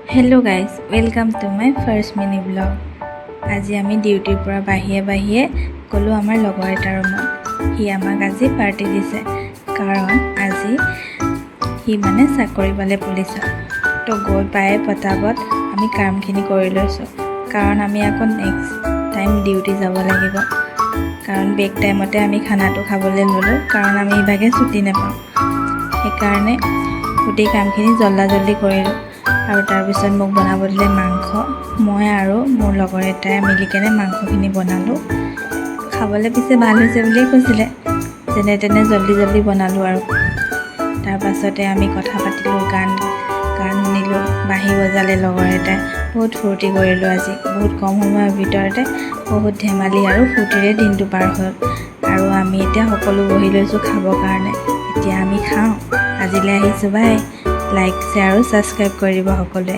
Hello guys welcome to my first mini blog. আজি আমি ডিউটিৰ পৰা বাহিয়ে গ'লো আমাৰ লগৰ এটাৰ ৰুমত। সি আমাক আজি পাৰ্টি দিছে কাৰণ আজি সি মানে চাকৰি পালে পুলিচত। তো গৈ পায়ে পটাপট আমি কামখিনি কৰি লৈছোঁ কাৰণ আমি আকৌ নেক্সট টাইম ডিউটি যাব লাগিব। কাৰণ ব্ৰেক টাইমতে আমি খানাটো খাবলৈ ল'লোঁ কাৰণ আমি ইভাগে ছুটি নাপাওঁ। সেইকাৰণে গোটেই কামখিনি জল্দি কৰিলোঁ। আৰু তাৰপিছত মোক বনাব দিলে মাংস। মই আৰু মোৰ লগৰ এটাই মিলিকেনে মাংসখিনি বনালোঁ। খাবলৈ পিছে ভাল হৈছে বুলিয়ে কৈছিলে, যেনে তেনে জল্দি বনালোঁ। আৰু তাৰপাছতে আমি কথা পাতিলোঁ, গান শুনিলোঁ, বাঁহী বজালে লগৰ এটাই। বহুত ফূৰ্তি কৰিলোঁ আজি। বহুত কম সময়ৰ ভিতৰতে বহুত ধেমালি আৰু ফূৰ্তিৰে দিনটো পাৰ হ'ল। আৰু আমি এতিয়া সকলো বহি লৈছোঁ খাবৰ কাৰণে। এতিয়া আমি খাওঁ। আজিলৈ আহিছোঁ, বাই। লাইক শ্বেয়াৰ আৰু ছাবস্ক্ৰাইব কৰি দিব সকলোৱে।